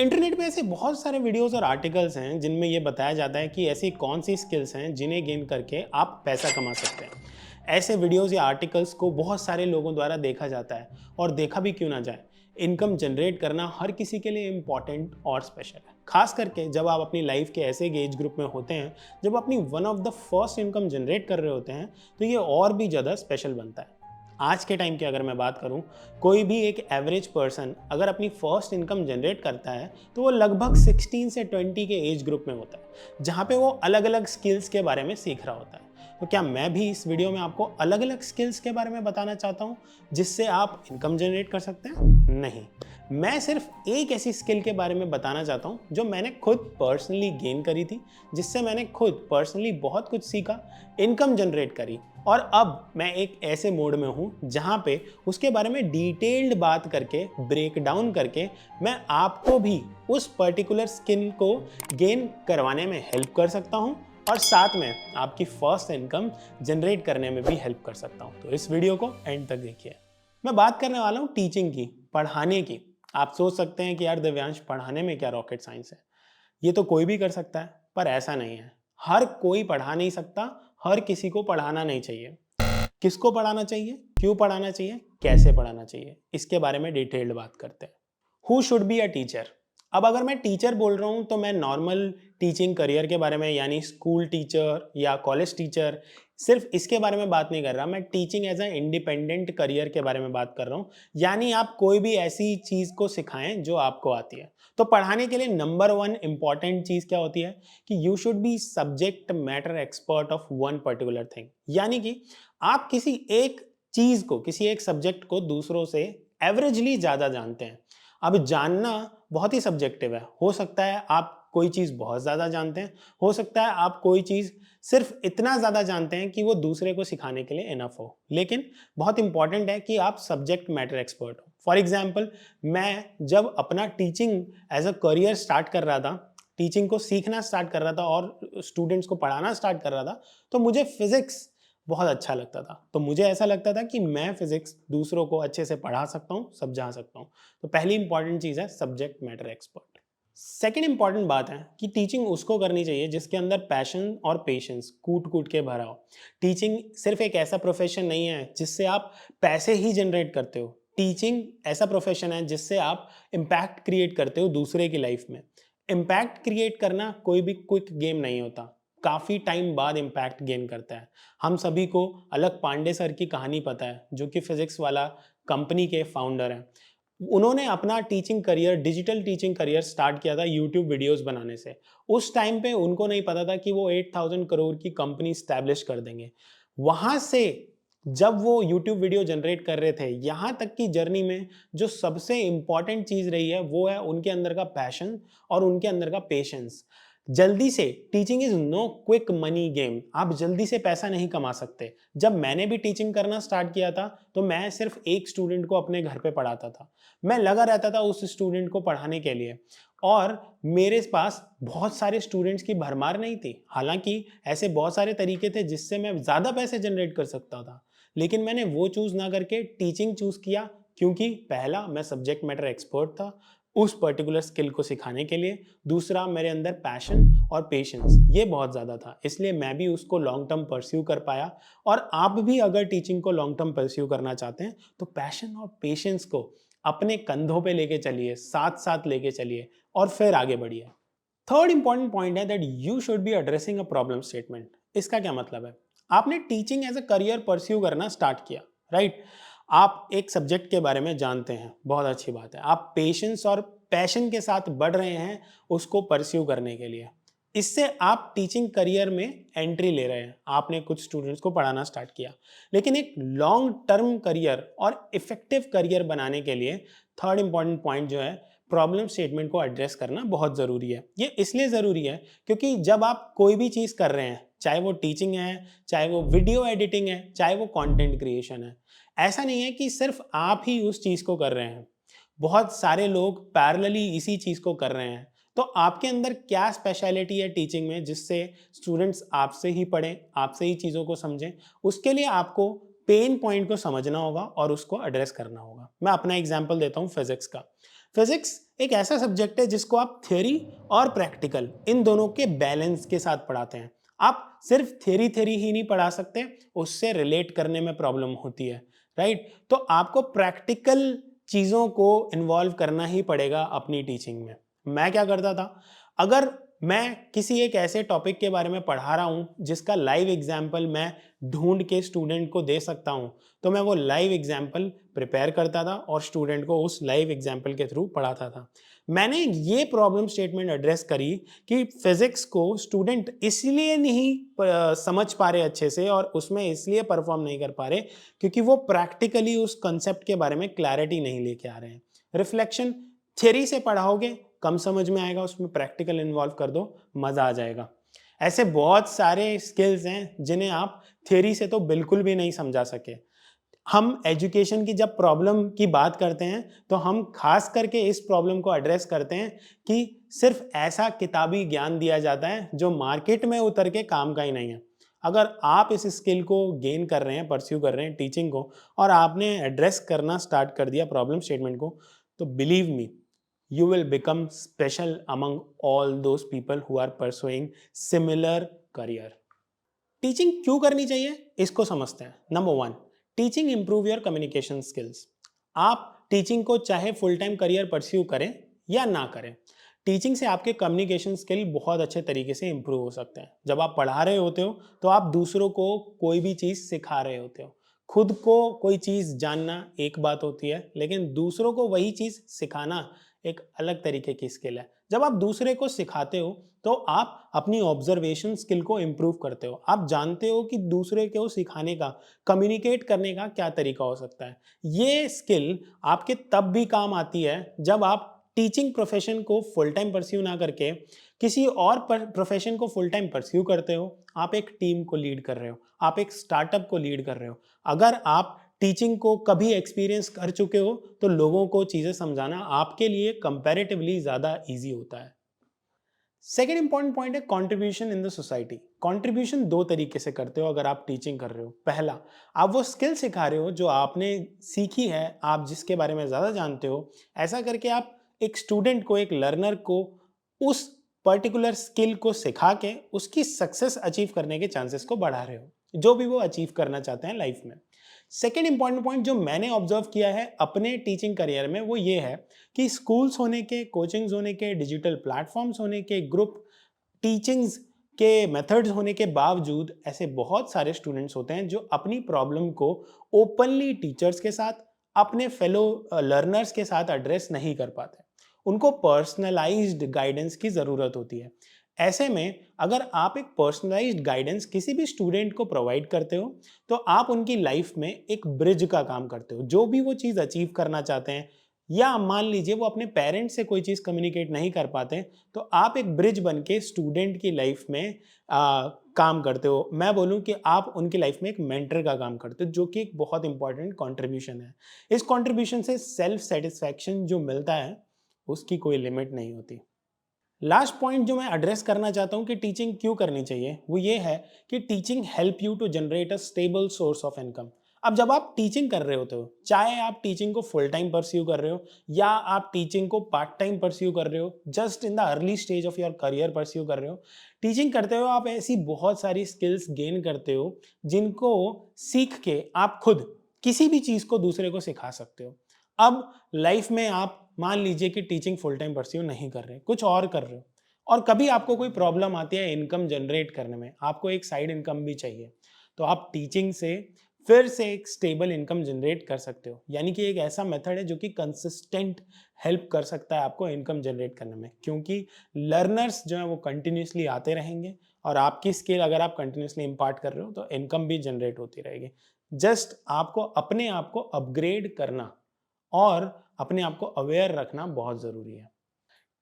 Internet पे ऐसे बहुत सारे वीडियोस और आर्टिकल्स हैं जिनमें ये बताया जाता है कि ऐसी कौन सी स्किल्स हैं जिन्हें गेन करके आप पैसा कमा सकते हैं। ऐसे वीडियोस या आर्टिकल्स को बहुत सारे लोगों द्वारा देखा जाता है और देखा भी क्यों ना जाए। इनकम जनरेट करना हर किसी के लिए इम्पॉर्टेंट और स्पेशल है, खास करके जब आप अपनी लाइफ के ऐसे एज ग्रुप में होते हैं जब अपनी one of the first income generate कर रहे होते हैं, तो ये और भी ज़्यादा स्पेशल बनता है। आज के टाइम की अगर मैं बात करूं, कोई भी एक एवरेज पर्सन अगर अपनी फर्स्ट इनकम जनरेट करता है तो वो लगभग 16 से 20 के एज ग्रुप में होता है, जहां पे वो अलग अलग स्किल्स के बारे में सीख रहा होता है। तो क्या मैं भी इस वीडियो में आपको अलग अलग स्किल्स के बारे में बताना चाहता हूं जिससे आप इनकम जनरेट कर सकते हैं? नहीं, मैं सिर्फ एक ऐसी स्किल के बारे में बताना चाहता हूं जो मैंने खुद पर्सनली गेन करी थी, जिससे मैंने खुद पर्सनली बहुत कुछ सीखा, इनकम जनरेट करी, और अब मैं एक ऐसे मोड में हूं जहां पे उसके बारे में डिटेल्ड बात करके, ब्रेक डाउन करके, मैं आपको भी उस पर्टिकुलर स्किल को गेन करवाने में हेल्प कर सकता हूं और साथ में आपकी फर्स्ट इनकम जनरेट करने में भी हेल्प कर सकता हूं। तो इस वीडियो को एंड तक देखिए। मैं बात करने वाला हूं टीचिंग की, पढ़ाने की। आप सोच सकते हैं कि यार दिव्यांश, पढ़ाने में क्या रॉकेट साइंस है, ये तो कोई भी कर सकता है। पर ऐसा नहीं है। हर कोई पढ़ा नहीं सकता, हर किसी को पढ़ाना नहीं चाहिए। किसको पढ़ाना चाहिए, क्यों पढ़ाना चाहिए, कैसे पढ़ाना चाहिए, इसके बारे में डिटेल्ड बात करते हैं। Who should be a teacher. अब अगर मैं टीचर बोल रहा हूं तो मैं नॉर्मल टीचिंग करियर के बारे में, यानी स्कूल टीचर या कॉलेज टीचर, सिर्फ इसके बारे में बात नहीं कर रहा। मैं teaching as a independent career के बारे में बात कर रहा हूं, यानी आप कोई भी ऐसी चीज को सिखाएं जो आपको आती है। तो पढ़ाने के लिए नंबर वन इंपॉर्टेंट चीज क्या होती है कि you should be subject matter expert of one particular thing, यानी कि आप किसी एक चीज को, किसी एक सब्जेक्ट को दूसरों से एवरेजली ज्यादा जानते हैं। अब जानना बहुत ही सब्जेक्टिव है। हो सकता है आप कोई चीज़ बहुत ज़्यादा जानते हैं, हो सकता है आप कोई चीज़ सिर्फ इतना ज़्यादा जानते हैं कि वो दूसरे को सिखाने के लिए इनफ हो। लेकिन बहुत इंपॉर्टेंट है कि आप सब्जेक्ट मैटर एक्सपर्ट हो। फॉर एग्जाम्पल, मैं जब अपना teaching as a career start कर रहा था, टीचिंग को सीखना स्टार्ट कर रहा था और स्टूडेंट्स को पढ़ाना स्टार्ट कर रहा था, तो मुझे फिजिक्स बहुत अच्छा लगता था। तो मुझे ऐसा लगता था कि मैं फिजिक्स दूसरों को अच्छे से पढ़ा सकता हूँ, समझा सकता हूँ। तो पहली इंपॉर्टेंट चीज़ है subject matter expert. Second important बात है कि टीचिंग उसको करनी चाहिए जिसके अंदर पैशन और पेशेंस कूट कूट के भरा हो। टीचिंग सिर्फ एक ऐसा प्रोफेशन नहीं है जिससे आप पैसे ही जनरेट करते हो। टीचिंग ऐसा प्रोफेशन है जिससे आप इम्पैक्ट क्रिएट करते हो दूसरे की लाइफ में। इम्पैक्ट क्रिएट करना कोई भी क्विक गेम नहीं होता, काफ़ी टाइम बाद इम्पैक्ट गेन करता है। हम सभी को अलग पांडे सर की कहानी पता है, जो कि फिजिक्स वाला कंपनी के फाउंडर हैं। उन्होंने अपना teaching career, digital teaching career start किया था यूट्यूब वीडियोस बनाने से। उस टाइम पे उनको नहीं पता था कि वो 8000 करोड़ की कंपनी स्टैब्लिश कर देंगे। वहां से जब वो यूट्यूब वीडियो जनरेट कर रहे थे, यहाँ तक की जर्नी में जो सबसे इंपॉर्टेंट चीज़ रही है वो है उनके अंदर का पैशन और उनके अंदर का पेशेंस। जल्दी से, teaching is no quick money game. आप जल्दी से पैसा नहीं कमा सकते। जब मैंने भी टीचिंग करना स्टार्ट किया था तो मैं सिर्फ एक स्टूडेंट को अपने घर पे पढ़ाता था। मैं लगा रहता था उस स्टूडेंट को पढ़ाने के लिए, और मेरे पास बहुत सारे स्टूडेंट्स की भरमार नहीं थी। हालांकि ऐसे बहुत सारे तरीके थे जिससे मैं ज़्यादा पैसे जनरेट कर सकता था, लेकिन मैंने वो चूज़ ना करके टीचिंग चूज़ किया, क्योंकि पहला, मैं सब्जेक्ट मैटर एक्सपर्ट था उस पर्टिकुलर स्किल को सिखाने के लिए। दूसरा, मेरे अंदर पैशन और पेशेंस ये बहुत ज़्यादा था, इसलिए मैं भी उसको लॉन्ग टर्म परस्यू कर पाया। और आप भी अगर टीचिंग को लॉन्ग टर्म परस्यू करना चाहते हैं तो पैशन और पेशेंस को अपने कंधों पे लेके चलिए, साथ साथ लेके चलिए और फिर आगे बढ़िए। थर्ड इंपॉर्टेंट पॉइंट है that you should be addressing a problem statement. इसका क्या मतलब है? आपने teaching as a career pursue करना स्टार्ट किया, राइट? आप एक सब्जेक्ट के बारे में जानते हैं, बहुत अच्छी बात है। आप पेशेंस और पैशन के साथ बढ़ रहे हैं उसको परस्यू करने के लिए। इससे आप टीचिंग करियर में एंट्री ले रहे हैं, आपने कुछ स्टूडेंट्स को पढ़ाना स्टार्ट किया। लेकिन एक लॉन्ग टर्म करियर और इफेक्टिव करियर बनाने के लिए थर्ड इंपॉर्टेंट पॉइंट जो है, प्रॉब्लम स्टेटमेंट को एड्रेस करना बहुत ज़रूरी है। ये इसलिए ज़रूरी है क्योंकि जब आप कोई भी चीज़ कर रहे हैं, चाहे वो टीचिंग है, चाहे वो वीडियो एडिटिंग है, चाहे वो कंटेंट क्रिएशन है, ऐसा नहीं है कि सिर्फ आप ही उस चीज़ को कर रहे हैं। बहुत सारे लोग पैरेलली इसी चीज़ को कर रहे हैं। तो आपके अंदर क्या स्पेशलिटी है टीचिंग में जिससे स्टूडेंट्स आपसे ही पढ़ें, आपसे ही चीज़ों को समझें? उसके लिए आपको पेन पॉइंट को समझना होगा और उसको एड्रेस करना होगा। मैं अपना एग्जांपल देता हूँ फिजिक्स का। फिजिक्स एक ऐसा सब्जेक्ट है जिसको आप थ्योरी और प्रैक्टिकल इन दोनों के बैलेंस के साथ पढ़ाते हैं। आप सिर्फ थ्योरी थ्योरी ही नहीं पढ़ा सकते, उससे रिलेट करने में प्रॉब्लम होती है, राइट? तो आपको प्रैक्टिकल चीज़ों को इन्वॉल्व करना ही पड़ेगा अपनी टीचिंग में। मैं क्या करता था, अगर मैं किसी एक ऐसे टॉपिक के बारे में पढ़ा रहा हूँ जिसका लाइव एग्जाम्पल मैं ढूंढ के स्टूडेंट को दे सकता हूँ, तो मैं वो लाइव एग्जाम्पल प्रिपेयर करता था और स्टूडेंट को उस लाइव एग्जाम्पल के थ्रू पढ़ाता था। मैंने ये प्रॉब्लम स्टेटमेंट एड्रेस करी कि फिजिक्स को स्टूडेंट इसलिए नहीं समझ पा रहे अच्छे से और उसमें इसलिए परफॉर्म नहीं कर पा रहे क्योंकि वो प्रैक्टिकली उस कंसेप्ट के बारे में क्लैरिटी नहीं लेके आ रहे हैं। रिफ्लेक्शन थियरी से पढ़ाओगे कम समझ में आएगा, उसमें प्रैक्टिकल इन्वॉल्व कर दो, मज़ा आ जाएगा। ऐसे बहुत सारे स्किल्स हैं जिन्हें आप थियरी से तो बिल्कुल भी नहीं समझा सके। हम एजुकेशन की जब प्रॉब्लम की बात करते हैं तो हम खास करके इस प्रॉब्लम को एड्रेस करते हैं कि सिर्फ ऐसा किताबी ज्ञान दिया जाता है जो मार्केट में उतर के काम का ही नहीं है। अगर आप इस स्किल को गेन कर रहे हैं, परस्यू कर रहे हैं टीचिंग को, और आपने एड्रेस करना स्टार्ट कर दिया प्रॉब्लम स्टेटमेंट को, तो believe me, you will become special among all those people who are pursuing similar career. Teaching क्यों करनी चाहिए इसको समझते हैं। Number 1, teaching improve your communication skills. आप टीचिंग को चाहे फुल टाइम करियर परस्यू करें या ना करें, टीचिंग से आपके कम्युनिकेशन स्किल बहुत अच्छे तरीके से इंप्रूव हो सकते हैं। जब आप पढ़ा रहे होते हो तो आप दूसरों को कोई भी चीज़ सिखा रहे होते हो। खुद को कोई चीज़ जानना एक बात होती है, लेकिन दूसरों को वही चीज़ सिखाना एक अलग तरीके की स्किल है। जब आप दूसरे को सिखाते हो तो आप अपनी ऑब्जर्वेशन स्किल को इम्प्रूव करते हो। आप जानते हो कि दूसरे को सिखाने का, कम्युनिकेट करने का क्या तरीका हो सकता है। ये स्किल आपके तब भी काम आती है जब आप टीचिंग प्रोफेशन को फुल टाइम परस्यू ना करके किसी और प्रोफेशन को फुल टाइम परस्यू करते हो। आप एक टीम को लीड कर रहे हो, आप एक स्टार्टअप को लीड कर रहे हो। अगर आप टीचिंग को कभी एक्सपीरियंस कर चुके हो तो लोगों को चीज़ें समझाना आपके लिए कंपैरेटिवली ज़्यादा ईजी होता है। सेकेंड इंपॉर्टेंट पॉइंट है contribution in the society. Contribution दो तरीके से करते हो अगर आप टीचिंग कर रहे हो। पहला, आप वो स्किल सिखा रहे हो जो आपने सीखी है, आप जिसके बारे में ज़्यादा जानते हो। ऐसा करके आप एक स्टूडेंट को, एक लर्नर को उस पर्टिकुलर स्किल को सिखा के उसकी सक्सेस अचीव करने के चांसेस को बढ़ा रहे हो, जो भी वो अचीव करना चाहते हैं लाइफ में। सेकेंड इंपॉर्टेंट पॉइंट जो मैंने ऑब्जर्व किया है अपने टीचिंग करियर में वो ये है कि स्कूल्स होने के, कोचिंग्स होने के, डिजिटल प्लेटफॉर्म्स होने के, ग्रुप टीचिंग्स के मेथड्स होने के बावजूद ऐसे बहुत सारे स्टूडेंट्स होते हैं जो अपनी प्रॉब्लम को ओपनली टीचर्स के साथ, अपने फेलो लर्नर्स के साथ एड्रेस नहीं कर पाते। उनको पर्सनलाइज्ड गाइडेंस की ज़रूरत होती है। ऐसे में अगर आप एक पर्सनलाइज्ड गाइडेंस किसी भी स्टूडेंट को प्रोवाइड करते हो तो आप उनकी लाइफ में एक ब्रिज का काम करते हो। जो भी वो चीज़ अचीव करना चाहते हैं, या मान लीजिए वो अपने पेरेंट्स से कोई चीज़ कम्युनिकेट नहीं कर पाते, तो आप एक ब्रिज बन के स्टूडेंट की लाइफ में काम करते हो। मैं बोलूँ कि आप उनकी लाइफ में एक मेंटर का काम करते हो, जो कि एक बहुत इंपॉर्टेंट कंट्रीब्यूशन है। इस कंट्रीब्यूशन से सेल्फ सेटिस्फैक्शन जो मिलता है उसकी कोई लिमिट नहीं होती। लास्ट पॉइंट जो मैं एड्रेस करना चाहता हूँ कि टीचिंग क्यों करनी चाहिए, वो ये है कि teaching help you to generate a stable source of income. अब जब आप टीचिंग कर रहे होते हो, चाहे आप टीचिंग को फुल टाइम परस्यू कर रहे हो या आप टीचिंग को पार्ट टाइम परस्यू कर रहे हो, just in the early stage of your career pursue कर रहे हो, टीचिंग करते हो आप ऐसी बहुत सारी स्किल्स गेन करते हो जिनको सीख के आप खुद किसी भी चीज़ को दूसरे को सिखा सकते हो। अब लाइफ में आप मान लीजिए कि टीचिंग फुल टाइम परस्यू नहीं कर रहे, कुछ और कर रहे हो, और कभी आपको कोई प्रॉब्लम आती है इनकम जनरेट करने में, आपको एक साइड इनकम भी चाहिए, तो आप टीचिंग से फिर से एक स्टेबल इनकम जनरेट कर सकते हो। यानी कि एक ऐसा मेथड है जो कि कंसिस्टेंट हेल्प कर सकता है आपको इनकम जनरेट करने में, क्योंकि लर्नर्स जो है वो कंटिन्यूसली आते रहेंगे और आपकी स्किल अगर आप कंटिन्यूसली इम्पार्ट कर रहे हो तो इनकम भी जनरेट होती रहेगी। जस्ट आपको अपने आप को अपग्रेड करना और अपने आप को अवेयर रखना बहुत ज़रूरी है।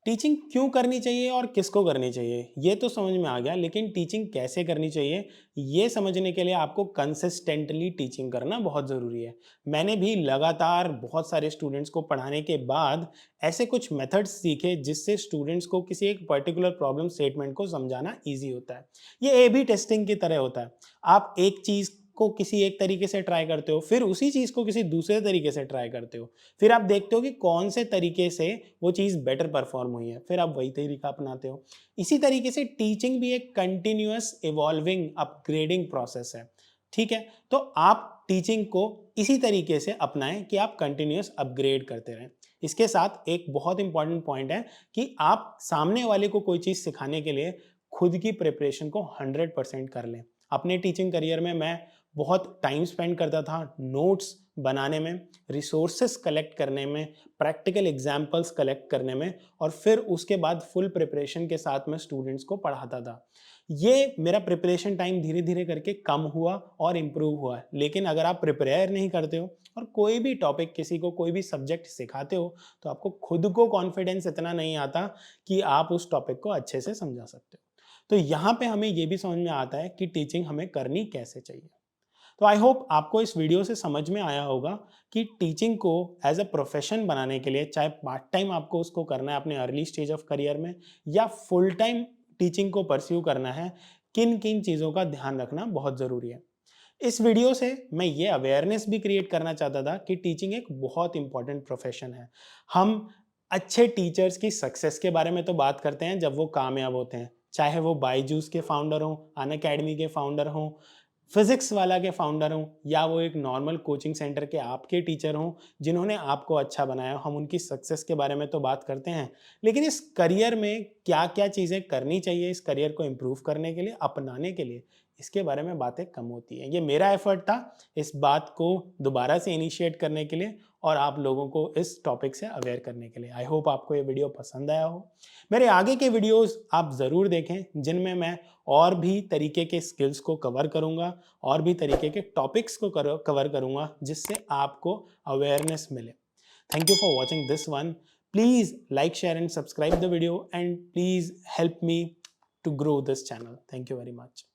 टीचिंग क्यों करनी चाहिए और किसको करनी चाहिए ये तो समझ में आ गया, लेकिन टीचिंग कैसे करनी चाहिए ये समझने के लिए आपको कंसिस्टेंटली टीचिंग करना बहुत ज़रूरी है। मैंने भी लगातार बहुत सारे स्टूडेंट्स को पढ़ाने के बाद ऐसे कुछ मेथड्स सीखे जिससे स्टूडेंट्स को किसी एक पर्टिकुलर प्रॉब्लम स्टेटमेंट को समझाना ईजी होता है। ये ए बी टेस्टिंग की तरह होता है। आप एक चीज़ को किसी एक तरीके से ट्राई करते हो, फिर उसी चीज़ को किसी दूसरे तरीके से ट्राई करते हो, फिर आप देखते हो कि कौन से तरीके से वो चीज़ बेटर परफॉर्म हुई है, फिर आप वही तरीका अपनाते हो। इसी तरीके से टीचिंग भी एक कंटिन्यूअस इवॉल्विंग अपग्रेडिंग प्रोसेस है। ठीक है, तो आप टीचिंग को इसी तरीके से अपनाएं कि आप कंटिन्यूअस अपग्रेड करते रहें। इसके साथ एक बहुत इंपॉर्टेंट पॉइंट है कि आप सामने वाले को कोई चीज़ सिखाने के लिए खुद की प्रिपरेशन को 100% कर लें। अपने टीचिंग करियर में मैं बहुत टाइम स्पेंड करता था नोट्स बनाने में, रिसोर्सेस कलेक्ट करने में, प्रैक्टिकल एग्जाम्पल्स कलेक्ट करने में, और फिर उसके बाद फुल प्रिपरेशन के साथ मैं स्टूडेंट्स को पढ़ाता था। ये मेरा प्रिपरेशन टाइम धीरे धीरे करके कम हुआ और इम्प्रूव हुआ। लेकिन अगर आप प्रिपेयर नहीं करते हो और कोई भी टॉपिक, किसी को कोई भी सब्जेक्ट सिखाते हो, तो आपको खुद को कॉन्फिडेंस इतना नहीं आता कि आप उस टॉपिक को अच्छे से समझा सकते हो। तो यहाँ पे हमें ये भी समझ में आता है कि टीचिंग हमें करनी कैसे चाहिए। तो आई होप आपको इस वीडियो से समझ में आया होगा कि टीचिंग को एज अ प्रोफेशन बनाने के लिए, चाहे पार्ट टाइम आपको उसको करना है अपने अर्ली स्टेज ऑफ करियर में, या फुल टाइम टीचिंग को परस्यू करना है, किन किन चीज़ों का ध्यान रखना बहुत ज़रूरी है। इस वीडियो से मैं ये अवेयरनेस भी क्रिएट करना चाहता था कि टीचिंग एक बहुत इंपॉर्टेंट प्रोफेशन है। हम अच्छे टीचर्स की सक्सेस के बारे में तो बात करते हैं जब वो कामयाब होते हैं, चाहे वो बायजूस के फाउंडर हों, अनअकैडमी के फाउंडर हों, फिजिक्स वाला के फाउंडर हों, या वो एक नॉर्मल कोचिंग सेंटर के आपके टीचर हों जिन्होंने आपको अच्छा बनाया। हम उनकी सक्सेस के बारे में तो बात करते हैं, लेकिन इस करियर में क्या क्या चीज़ें करनी चाहिए इस करियर को इम्प्रूव करने के लिए, अपनाने के लिए, इसके बारे में बातें कम होती हैं। ये मेरा एफर्ट था इस बात को दोबारा से इनिशिएट करने के लिए और आप लोगों को इस टॉपिक से अवेयर करने के लिए। आई होप आपको ये वीडियो पसंद आया हो। मेरे आगे के वीडियोस आप ज़रूर देखें जिनमें मैं और भी तरीके के स्किल्स को कवर करूँगा, और भी तरीके के टॉपिक्स को कवर करूँगा जिससे आपको अवेयरनेस मिले। Thank you for watching this one. Please like, share and subscribe the video, and please help me to grow this channel. Thank you very much.